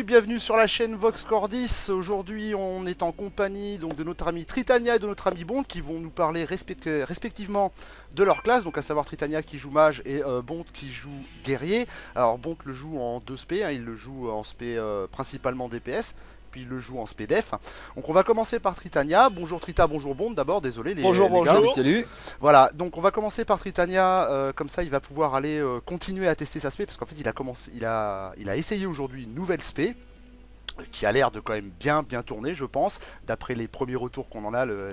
YouTube, bienvenue sur la chaîne Vox Cordis. Aujourd'hui on est en compagnie donc, de notre ami Tritania et de notre ami Bond qui vont nous parler respectivement de leur classe, donc à savoir Tritania qui joue mage et Bond qui joue guerrier. Alors Bond le joue en 2 spé, il le joue en spé principalement DPS, puis il le joue en spé def. Donc on va commencer par Tritania. Bonjour Trita, bonjour Bond d'abord, désolé Bonjour, les gars. bonjour. Salut. Voilà, donc on va commencer par Tritania, comme ça il va pouvoir aller continuer à tester sa spé, parce qu'en fait il a essayé aujourd'hui une nouvelle spé, qui a l'air de quand même bien tourner je pense, d'après les premiers retours qu'on en a, le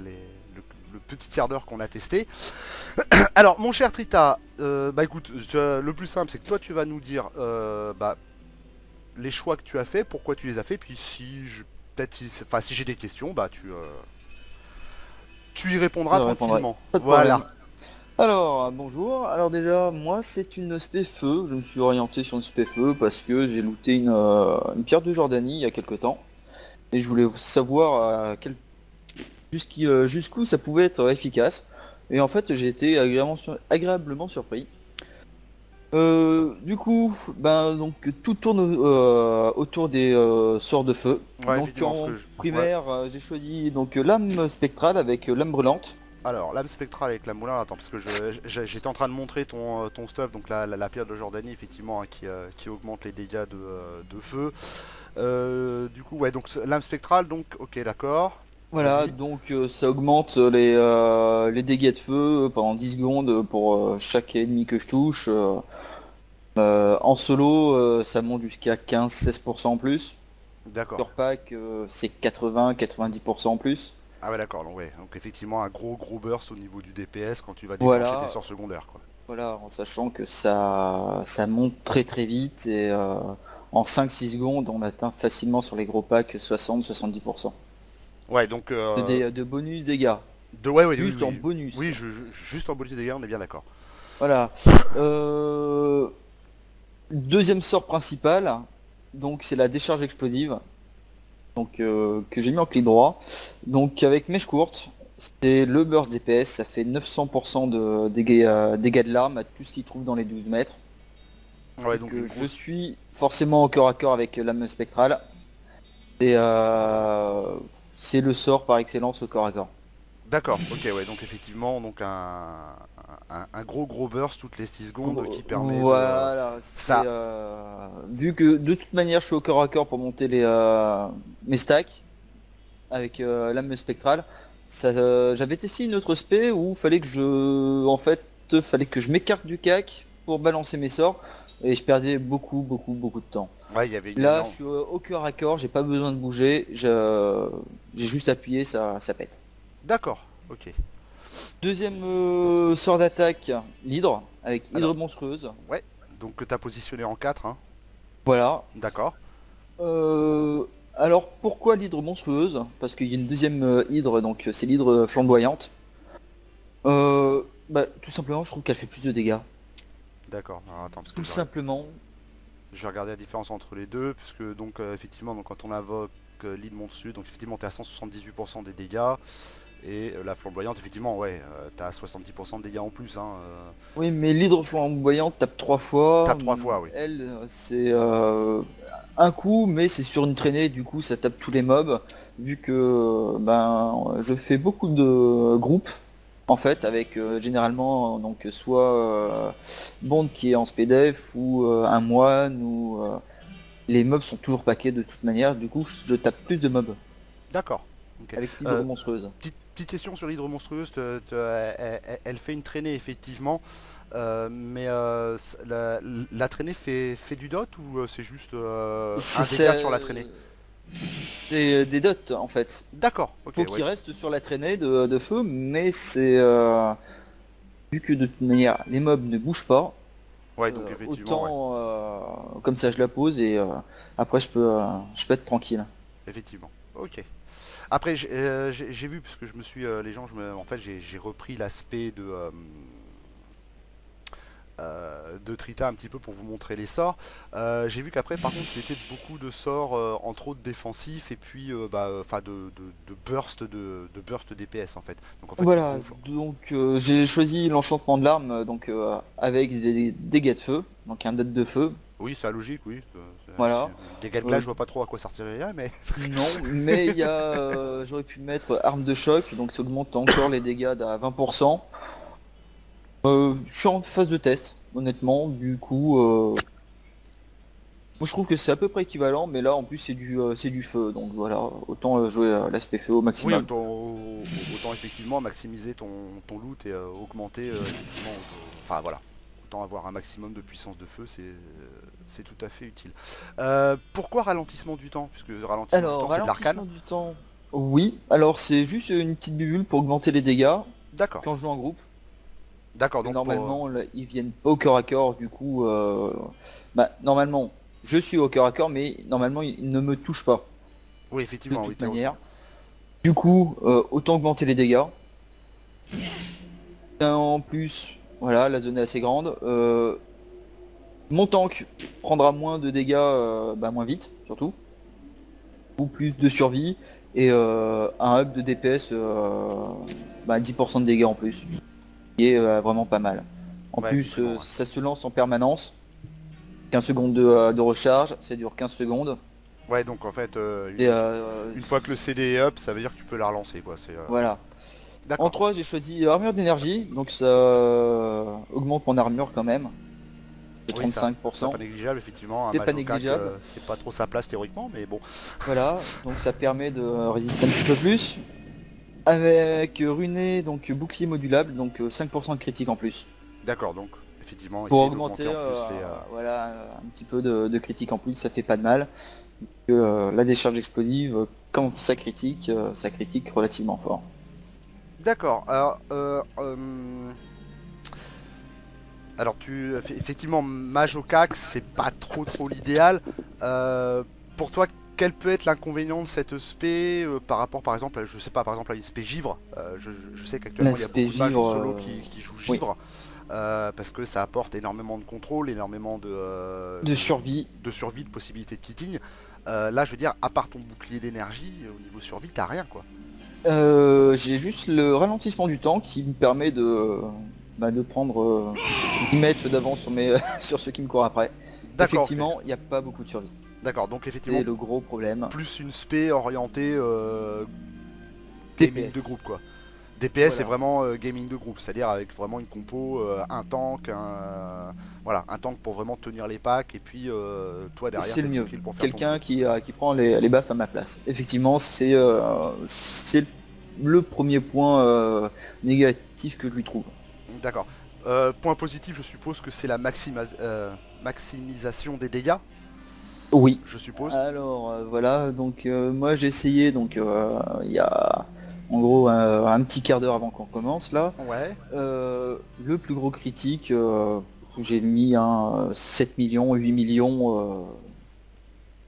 petit quart d'heure qu'on a testé. Alors mon cher Trita, bah écoute, le plus simple c'est que toi tu vas nous dire les choix que tu as fait, pourquoi tu les as fait, puis si j'ai des questions, bah tu y répondras Je répondrai. tranquillement. Pas de problème. Voilà. Alors, bonjour. Alors déjà, moi, c'est une spé feu. Je me suis orienté sur une spé feu parce que j'ai looté une pierre de Jordanie il y a quelque temps. Et je voulais savoir jusqu'où ça pouvait être efficace. Et en fait, j'ai été agréablement surpris. Du coup, donc tout tourne autour des sorts de feu. Ouais, Donc effectivement, parce en que ouais. primaire, j'ai choisi lame spectrale avec lame brûlante. Alors, lame spectrale avec la moulin, attends, parce que j'étais en train de montrer ton stuff, donc la pierre de Jordanie, effectivement, qui augmente les dégâts de feu. Du coup, ouais, donc lame spectrale, donc, ok, d'accord. Voilà, Vas-y. donc ça augmente les dégâts de feu pendant 10 secondes pour chaque ennemi que je touche. En solo, ça monte jusqu'à 15-16% en plus. D'accord. Sur pack, c'est 80-90% en plus. Ah ouais, d'accord, donc, ouais. Donc, effectivement, un gros burst au niveau du DPS quand tu vas déclencher tes Voilà, sorts secondaires, quoi. voilà, en sachant que ça monte très vite et en 5-6 secondes, on atteint facilement sur les gros packs 60-70% Ouais, donc, de bonus dégâts. ouais, ouais, oui, Juste en oui. bonus. Oui, juste en bonus de dégâts, on est bien d'accord. Voilà. Euh, Deuxième sort principal, donc c'est la décharge explosive, donc que j'ai mis en clic droit. Donc avec mèche courte, c'est le burst DPS, ça fait 900% de dégâts de l'arme à tout ce qu'il trouve dans les 12 mètres. Ouais, Donc donc une je grosse. suis forcément au corps à corps avec lame spectrale. Et c'est le sort par excellence au corps à corps. D'accord, ok, ouais, donc effectivement, donc un gros burst toutes les 6 secondes qui permet de. Voilà, c'est Ça, vu que de toute manière je suis au corps à corps pour monter mes stacks avec lame spectrale, j'avais testé une autre spé où fallait que je m'écarte du cac pour balancer mes sorts et je perdais beaucoup de temps. ouais, il y avait une Là je énorme. suis au cœur à corps, j'ai pas besoin de bouger, j'ai juste appuyé, ça pète. D'accord, ok. Deuxième sort d'attaque, l'hydre, avec hydre Alors, monstrueuse. ouais, donc que t'as positionné en 4, hein. Voilà. D'accord. Euh, alors pourquoi l'hydre monstrueuse? Parce qu'il y a une deuxième hydre, donc c'est l'hydre flamboyante. Tout simplement je trouve qu'elle fait plus de dégâts. D'accord. Alors, attends, parce que Tout simplement. je vais regarder la différence entre les deux, puisque donc effectivement, donc, quand on invoque l'île Montsud, donc effectivement, t'es à 178% des dégâts, et la flamboyante, effectivement, ouais, t'as 70% de dégâts en plus, hein. Oui, mais l'hydre flamboyante tape 3 fois. Tape 3 fois, oui. Elle, c'est un coup, mais c'est sur une traînée, du coup ça tape tous les mobs. Vu que je fais beaucoup de groupes, en fait, avec généralement donc soit Bond qui est en SPDF ou un moine ou les mobs sont toujours paquets de toute manière, du coup je tape plus de mobs D'accord. Ok. avec l'hydre monstrueuse. Petite question sur l'hydre monstrueuse, elle fait une traînée effectivement, mais la traînée fait du dot ou c'est juste C'est un dégât sur la traînée? des dots en fait. D'accord, ok, Faut ouais. qu'il reste sur la traînée de feu, mais c'est vu que de toute manière les mobs ne bougent pas, Ouais, donc effectivement, ouais. autant comme ça je la pose et après je peux être tranquille. Effectivement. Ok. Après, j'ai vu, parce que je me suis. Les gens, en fait, j'ai repris l'aspect de Trita un petit peu pour vous montrer les sorts. J'ai vu qu'après, par contre, c'était beaucoup de sorts, entre autres défensifs, et puis enfin de burst de burst DPS en fait. Donc en fait, tu Voilà, gonfles. donc j'ai choisi l'enchantement de l'arme avec des dégâts de feu, donc un dot de feu. Oui, c'est la logique, oui. Voilà. Des gars de glace, Euh, je vois pas trop à quoi ça servirait, mais... non, mais il y a, j'aurais pu mettre arme de choc, donc ça augmente encore les dégâts à 20%. Je suis en phase de test, honnêtement, du coup, moi je trouve que c'est à peu près équivalent, mais là en plus c'est du feu, donc voilà, autant jouer l'aspect feu au Oui, maximum. autant effectivement maximiser ton loot et augmenter effectivement... Enfin voilà. Autant avoir un maximum de puissance de feu, c'est tout à fait utile. Pourquoi ralentissement du temps? Puisque ralentissement du temps, Alors, c'est de l'arcane. ralentissement du temps. Oui, alors c'est juste une petite bubule pour augmenter les dégâts D'accord. quand je joue en groupe. D'accord, Que donc pour... normalement, là, ils viennent pas au corps à corps, du coup, normalement, je suis au corps à corps, mais normalement, ils ne me touchent pas, Oui, de effectivement, oui. toute manière. Du coup, autant augmenter les dégâts. En plus, voilà, la zone est assez grande. Mon tank prendra moins de dégâts, moins vite, surtout. Ou plus de survie. Et un up de DPS, 10% de dégâts en plus. Qui est vraiment pas mal. En Ouais, plus, effectivement, ouais. ça se lance en permanence. 15 secondes de recharge, ça dure 15 secondes. Ouais, donc en fait, Et, une fois que le CD est up, ça veut dire que tu peux la relancer, quoi. voilà. En D'accord. 3, j'ai choisi armure d'énergie, donc ça augmente mon armure quand même, de Oui, ça 35%. pas négligeable, effectivement. Un C'est pas Majoka, négligeable. c'est pas trop sa place théoriquement, mais bon. Voilà, donc ça permet de résister un petit peu plus. Avec runé, donc bouclier modulable, donc 5% de critique en plus. D'accord, donc effectivement, Pour essayer augmenter d'augmenter en plus les. voilà, un petit peu de critique en plus, ça fait pas de mal. Que, la décharge explosive, quand ça critique relativement fort. D'accord. Alors effectivement, Majoka, c'est pas trop l'idéal. Pour toi, quel peut être l'inconvénient de cette spé par rapport, par exemple, je sais pas, par exemple à une spé givre. Je sais qu'actuellement il y a L'aspect beaucoup de mages en givre, solo qui jouent oui, givre. Parce que ça apporte énormément de contrôle, énormément de survie. de survie, de possibilités de kitting. Là, je veux dire, à part ton bouclier d'énergie, au niveau survie, t'as rien quoi. J'ai juste le ralentissement du temps qui me permet de prendre 10 mètres d'avance sur, sur ceux qui me courent après. D'accord, ok. Effectivement, il n'y a pas beaucoup de survie. D'accord, donc C'est effectivement, le gros problème. plus une spé orientée gaming de DPS. groupe quoi. DPS c'est Voilà. vraiment gaming de groupe, c'est-à-dire avec vraiment une compo, un tank, voilà, un tank pour vraiment tenir les packs et puis toi derrière C'est le t'es mieux. tranquille pour faire ton Quelqu'un boulot. qui prend les baffes à ma place. Effectivement, c'est le premier point négatif que je lui trouve. D'accord. Point positif, je suppose que c'est la maximisation des dégâts, Oui. je suppose. Alors voilà, donc moi j'ai essayé, donc il y a en gros un petit quart d'heure avant qu'on commence là. Ouais. Le plus gros critique, j'ai mis un 7 millions, 8 millions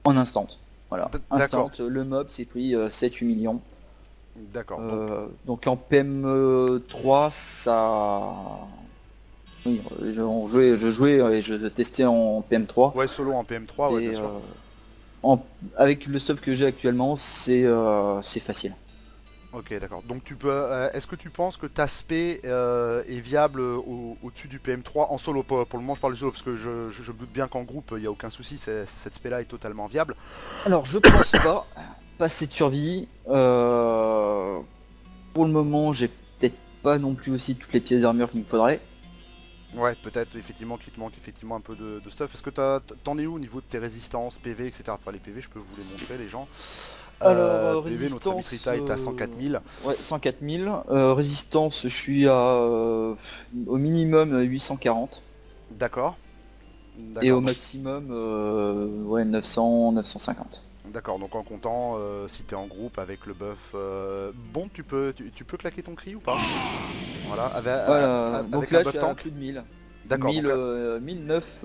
en instant. Voilà, instant, D'accord. le mob s'est pris 7-8 millions. D'accord. Donc, Donc en PM3, ça... Oui, je jouais et je testais en PM3. ouais, solo en PM3, ouais, bien Et sûr. avec le stuff que j'ai actuellement, c'est facile. Ok, d'accord. Donc tu peux. Est-ce que tu penses que ta spé est viable au-dessus du PM3 en solo? Pour le moment, je parle du solo parce que je me doute bien qu'en groupe, il n'y a aucun souci. Cette spé-là est totalement viable. Alors je pense pas assez de survie. Pour le moment, j'ai peut-être pas non plus aussi toutes les pièces d'armure qu'il me faudrait. Ouais, peut-être effectivement qu'il te manque effectivement un peu de stuff. Est-ce que t'en es où au niveau de tes résistances, PV, etc. Enfin, les PV, je peux vous les montrer, les gens. Alors PV, notre ami résistance, Trita est à 104 000. ouais 104 000. Résistance, je suis à au minimum 840 D'accord. et D'accord, au donc, maximum ouais 900 950. d'accord, donc en comptant, si t'es en groupe avec le buff, bon, tu peux claquer ton cri ou pas? Voilà, Voilà, donc avec un là je buff suis à tank. plus de 1000. D'accord, donc 1000 là, 1009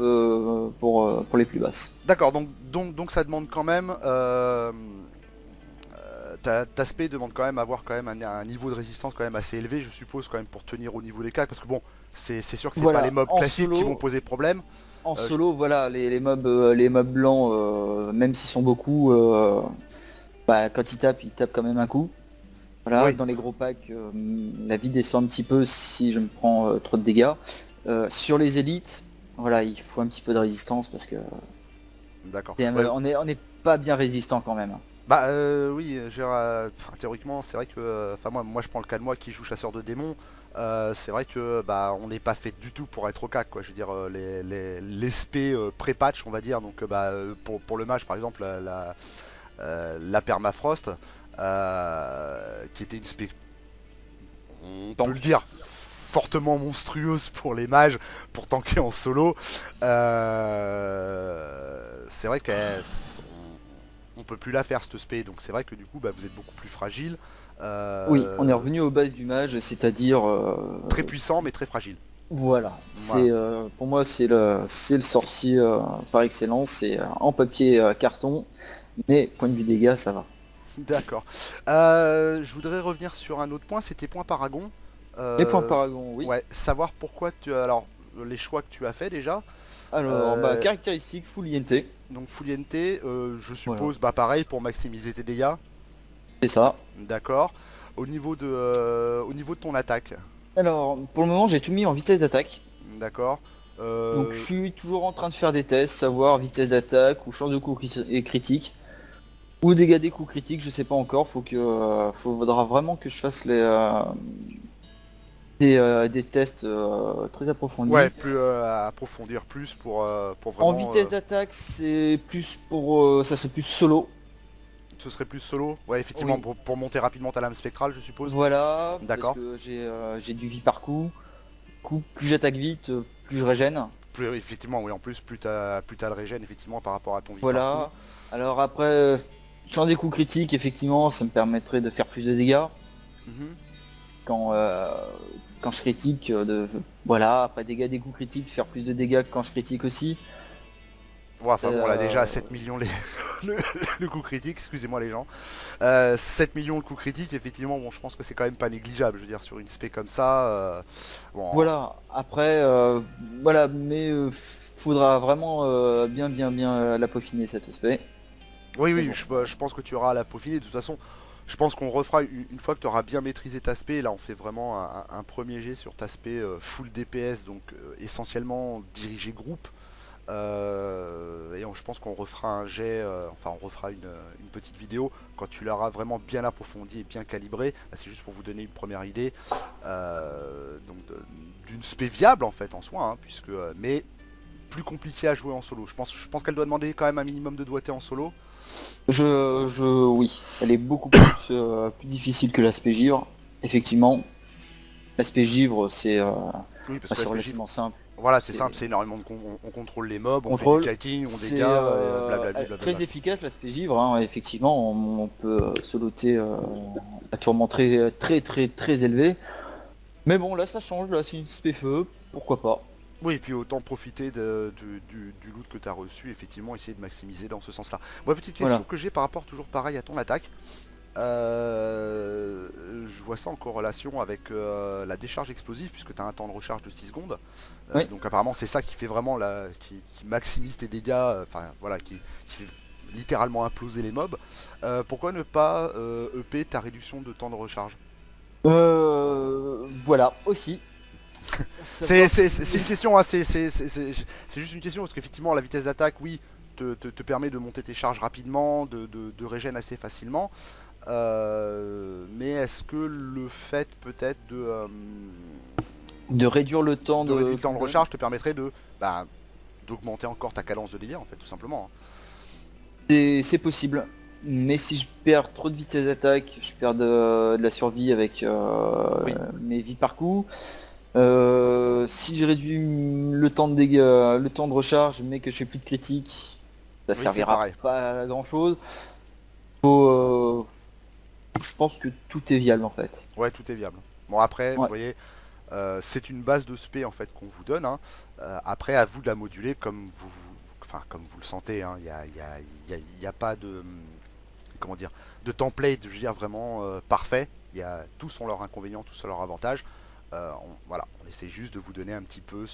pour les plus basses. d'accord, donc ça demande quand même, ta spé demande quand même avoir quand même un niveau de résistance quand même assez élevé, je suppose quand même pour tenir au niveau des cas, parce que bon, c'est sûr que c'est pas les Voilà, mobs en classiques qui vont solo, poser problème. en Euh, solo, voilà, les mobs blancs, même s'ils sont beaucoup, quand ils tapent quand même un coup. Voilà, oui, dans les gros packs, la vie descend un petit peu si je me prends trop de dégâts. Sur les élites, voilà, il faut un petit peu de résistance parce que D'accord. on est pas bien résistant quand même. Bah oui, enfin, théoriquement, c'est vrai que, enfin moi je prends le cas de moi qui joue chasseur de démons. C'est vrai que bah on n'est pas fait du tout pour être au cac quoi. Je veux dire les spé pré-patch on va dire. Donc pour le mage par exemple la permafrost qui était une spé on peut le dire fortement monstrueuse pour les mages pour tanker en solo. C'est vrai on peut plus la faire cette spé, donc c'est vrai que du coup bah, vous êtes beaucoup plus fragile. Oui, on est revenu aux bases du mage, c'est-à-dire Très puissant mais très fragile. voilà. Voilà. C'est pour moi c'est le sorcier par excellence, c'est en papier carton, mais point de vue dégâts ça va. D'accord. Je voudrais revenir sur un autre point, c'était point paragon. Les points Euh, paragon, oui. ouais, savoir pourquoi tu as. Alors, les choix que tu as fait déjà. Alors bah Euh, caractéristique full INT, donc, Full je voilà, suppose, bah pareil pour maximiser tes dégâts. c'est ça. D'accord. Au niveau de ton attaque. Alors pour le moment j'ai tout mis en vitesse d'attaque. D'accord. Donc je Euh, suis toujours en train de faire des tests, savoir vitesse d'attaque ou chance de coup et critique. Ou dégâts des coups critiques, je sais pas encore, faudra vraiment que je fasse des tests très ouais, approfondis. plus à approfondir plus pour En vraiment. vitesse d'attaque, c'est plus pour ça serait plus solo. Ce serait plus solo. Ouais, effectivement, Oui. pour monter rapidement ta lame spectrale, je suppose. Voilà, parce D'accord. que j'ai du vie par coup. Plus j'attaque vite, plus je régène. Plus, effectivement, oui, en plus, plus t'as le régène, effectivement, par rapport à ton vie par coup. Voilà. Alors après, champ des coups critiques, effectivement, ça me permettrait de faire plus de dégâts. Mhm. quand, euh, quand je critique, voilà, après dégâts des coups critiques, faire plus de dégâts que quand je critique aussi. Ouais, enfin bon, là déjà Euh, 7 millions le, le coup critique, excusez-moi les gens. 7 millions le coup critique, effectivement, bon, je pense que c'est quand même pas négligeable. Je veux dire, sur une spé comme ça, bon, voilà, après, voilà, mais faudra vraiment bien la peaufiner cette spé. oui, Mais oui, bon, je pense que tu auras à la peaufiner. De toute façon, je pense qu'on refera une fois que tu auras bien maîtrisé ta spé. Là, on fait vraiment un premier jet sur ta spé full DPS, donc essentiellement dirigé groupe. Je pense qu'on refera un jet, enfin on refera une petite vidéo quand tu l'auras vraiment bien approfondi et bien calibré. Là, c'est juste pour vous donner une première idée d'une spé viable en fait en soi, hein, puisque mais plus compliqué à jouer en solo. Je pense qu'elle doit demander quand même un minimum de doigté en solo. oui, elle est beaucoup plus, plus difficile que l'aspect givre. Effectivement, l'aspect givre, Oui, parce bah, que c'est l'aspect givre, relativement simple. voilà, c'est C'est simple, c'est énormément on contrôle les mobs, on fait du contrôle. kiting, on C'est dégage, blablabla, très blablabla. efficace l'aspect givre, hein. Effectivement, on peut se loter à tourment très élevé. Mais bon, là ça change, là c'est une spé feu, pourquoi pas. Oui, et puis autant profiter du loot que tu as reçu, effectivement, essayer de maximiser dans ce sens-là. Moi, petite question Voilà. que j'ai par rapport, toujours pareil, à ton attaque. Je vois ça en corrélation avec la décharge explosive, puisque tu as un temps de recharge de 6 secondes. Oui. Donc apparemment, c'est ça qui fait vraiment qui maximise tes dégâts, enfin voilà, qui fait littéralement imploser les mobs. Pourquoi ne pas EP ta réduction de temps de recharge? Voilà, aussi. Pour savoir C'est si... une question, hein, c'est juste une question, parce qu'effectivement, la vitesse d'attaque, oui, te permet de monter tes charges rapidement, de régène assez facilement. Mais est-ce que le fait peut-être De réduire le temps de réduire de le temps de cooldown. recharge te permettrait bah, d'augmenter encore ta cadence de dégâts, en fait, tout simplement, hein. C'est possible. Mais si je perds trop de vitesse d'attaque, je perds de la survie avec Oui, mes vies par coup. Si je réduis le temps de dégâts, le temps de recharge, mais que je fais plus de critique, ça oui, c'est servira pareil. pas à grand chose. Je pense que tout est viable en fait. Ouais, tout est viable. Bon, après, vous Ouais. voyez, c'est une base de spé en fait qu'on vous donne, hein. Après, à vous de la moduler comme enfin, comme vous le sentez, hein. Il y a pas de, comment dire, de template, je veux dire, vraiment parfait. Tous ont leurs inconvénients, tous ont leurs avantages. Voilà, on essaie juste de vous donner un petit peu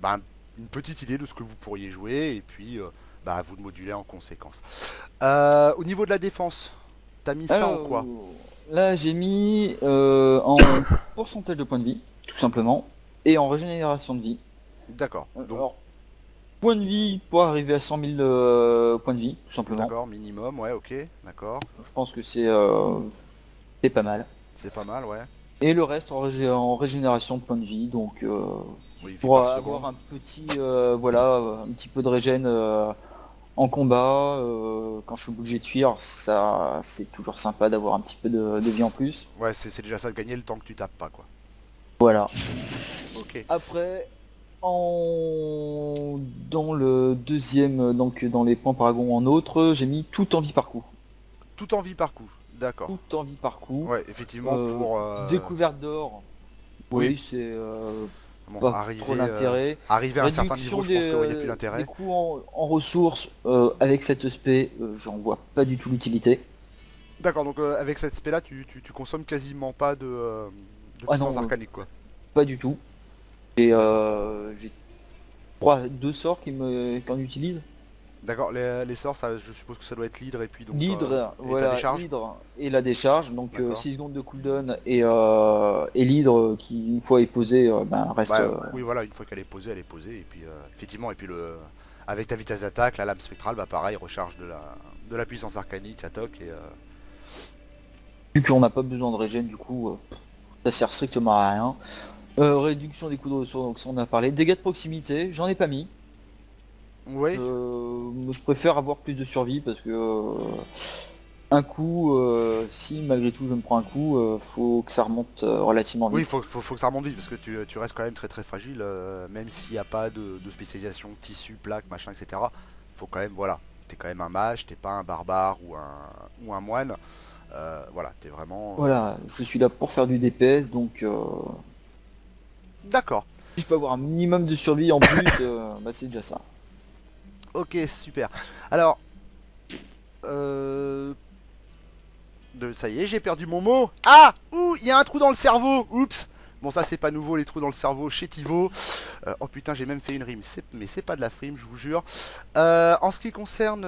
bah, une petite idée de ce que vous pourriez jouer et puis bah, à vous de moduler en conséquence. Au niveau de la défense, t'as mis ça en Alors quoi? là j'ai mis en pourcentage de points de vie, tout simplement, et en régénération de vie. D'accord. Donc, Alors, point de vie pour arriver à 100 000 points de vie, tout simplement. d'accord, minimum, ouais, ok, d'accord. Je pense que c'est pas mal. C'est pas mal, ouais. Et le reste en régénération de points de vie, donc Oui, vie pour par avoir seconde. un petit, voilà, un petit peu de régène en combat, quand je suis obligé de fuir, ça, c'est toujours sympa d'avoir un petit peu de vie en plus. Ouais, c'est déjà ça de gagner le temps que tu tapes pas, quoi. Voilà. Ok. Après, dans le deuxième, donc dans les points paragon en autre, j'ai mis tout en vie par coup. Tout en vie par coup. D'accord. Tout en vie par coup. Ouais, effectivement, pour... Découverte d'or, Oui, oui, c'est bon, pas trop l'intérêt. arriver à un certain Réduction niveau, je pense qu'il n'y a plus des d'intérêt. coûts en ressources avec cet aspect, j'en vois pas du tout l'utilité. D'accord, donc avec cette spé là, tu consommes quasiment pas de Ah puissance non, arcanique, quoi. pas du tout. Et j'ai deux sorts qu'en utilise. D'accord, les sorts, ça, je suppose que ça doit être l'hydre et puis donc... L'hydre, et ta voilà, décharge. l'hydre et la décharge, donc D'accord. 6 secondes de cooldown et l'hydre qui une fois est posé ben, reste. Bah oui, voilà, une fois qu'elle est posée, et puis effectivement, et puis avec ta vitesse d'attaque, la lame spectrale, bah pareil, recharge de la puissance arcanique, à toc, et Vu qu'on n'a pas besoin de régène, du coup, ça sert strictement à rien. Réduction des coûts de ressources, donc ça on a parlé. Dégâts de proximité, j'en ai pas mis. oui, Je préfère avoir plus de survie parce que un coup, si malgré tout je me prends un coup, faut que ça remonte relativement oui, vite. faut que ça remonte vite, parce que tu restes quand même très très fragile, même s'il n'y a pas de spécialisation, tissu, plaque, machin, etc. Faut quand même, voilà, t'es quand même un mage, t'es pas un barbare ou un moine, voilà, t'es vraiment... Voilà, je suis là pour faire du DPS, donc D'accord, si je peux avoir un minimum de survie en plus, bah, c'est déjà ça. ok, super. Alors, euh, ça y est, j'ai perdu mon mot. Ah, ouh, il y a un trou dans le cerveau. Oups. Bon, ça c'est pas nouveau, les trous dans le cerveau chez Tivo. Oh putain, j'ai même fait une rime. Mais c'est pas de la frime, je vous jure. En ce qui concerne,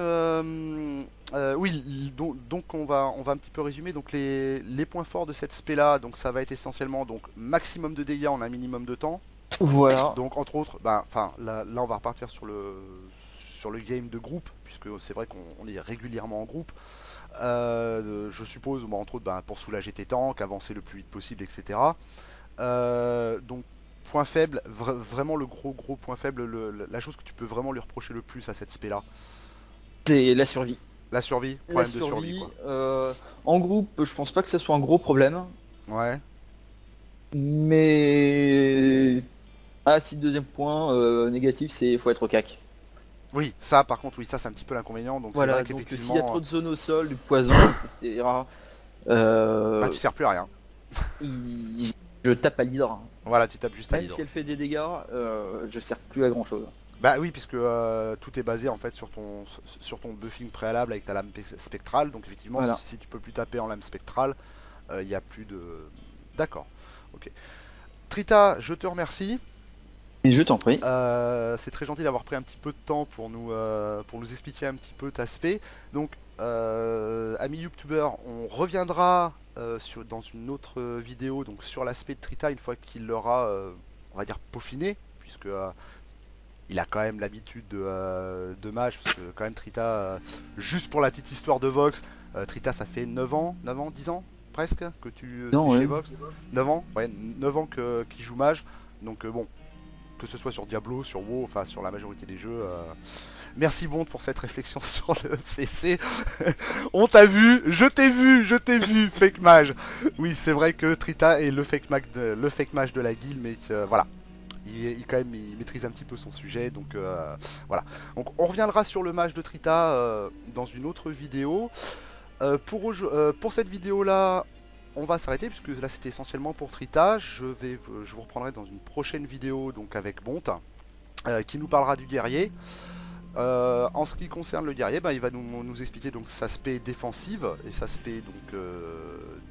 oui, donc on va un petit peu résumer. Donc les points forts de cette spé là, donc ça va être essentiellement donc maximum de dégâts en un minimum de temps. Voilà, Donc entre autres, ben, enfin là on va repartir sur le game de groupe, puisque c'est vrai qu'on est régulièrement en groupe. Je suppose, bon, entre autres, ben, pour soulager tes tanks, avancer le plus vite possible, etc. Donc, point faible, vraiment le gros point faible, la chose que tu peux vraiment lui reprocher le plus à cette spé là, c'est la survie. la survie, La problème de survie, survie, quoi. en groupe, je pense pas que ça soit un gros problème, Ouais, mais si deuxième point négatif, c'est faut être au cac. oui, ça par contre, oui, ça c'est un petit peu l'inconvénient, donc c'est vrai Voilà, donc s'il y a qu'effectivement, trop de zones au sol, du poison, etc., bah tu sers plus à rien. il- je tape à l'hydre. Voilà, tu tapes juste à Même l'hydre. si elle fait des dégâts, je sers plus à grand chose. Bah oui, puisque tout est basé en fait sur ton buffing préalable avec ta lame spectrale. Donc effectivement, Voilà. si tu peux plus taper en lame spectrale, il n'y a plus de... D'accord. Ok. Trita, je te remercie. Et je t'en prie. C'est très gentil d'avoir pris un petit peu de temps pour nous expliquer un petit peu ta spé. Donc, amis youtubeurs, on reviendra dans une autre vidéo donc sur l'aspect de Trita une fois qu'il l'aura, on va dire, peaufiné, puisque il a quand même l'habitude de mage, parce que quand même Trita, juste pour la petite histoire de Vox, Trita ça fait 9 ans, 10 ans presque que tu Non, es ouais. chez Vox. 9 ans, ouais, 9 ans qu'il joue mage, donc bon, que ce soit sur Diablo, sur WoW, enfin sur la majorité des jeux. Merci Bond pour cette réflexion sur le CC. On t'a vu, je t'ai vu, fake mage. Oui, c'est vrai que Trita est le fake mage de la guilde, mais que voilà. Quand même, il maîtrise un petit peu son sujet, donc voilà. Donc on reviendra sur le match de Trita dans une autre vidéo. Pour cette vidéo là, on va s'arrêter puisque là c'était essentiellement pour Trita. Je vous reprendrai dans une prochaine vidéo donc avec Bont qui nous parlera du guerrier. En ce qui concerne le guerrier, bah, il va nous expliquer donc sa spé défensive et sa spé donc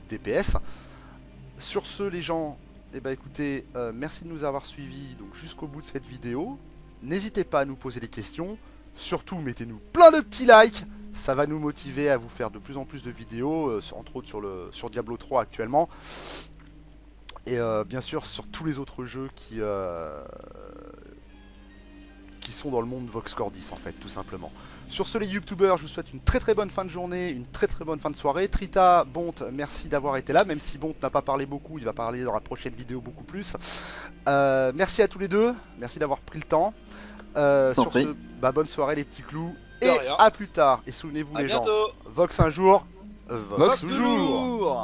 DPS. Sur ce les gens, eh ben, écoutez, merci de nous avoir suivis donc jusqu'au bout de cette vidéo. N'hésitez pas à nous poser des questions. Surtout, mettez-nous plein de petits likes. Ça va nous motiver à vous faire de plus en plus de vidéos, entre autres sur Diablo 3 actuellement. Et bien sûr sur tous les autres jeux sont dans le monde Vox Cordis en fait, tout simplement. Sur ce les youtubeurs, je vous souhaite une très très bonne fin de journée, une très très bonne fin de soirée. Trita, Bont, merci d'avoir été là, même si Bont n'a pas parlé beaucoup, il va parler dans la prochaine vidéo beaucoup plus. Merci à tous les deux, merci d'avoir pris le temps. Sur ce, bonne soirée les petits clous, et à plus tard. Et souvenez-vous les gens, Vox un jour, Vox toujours.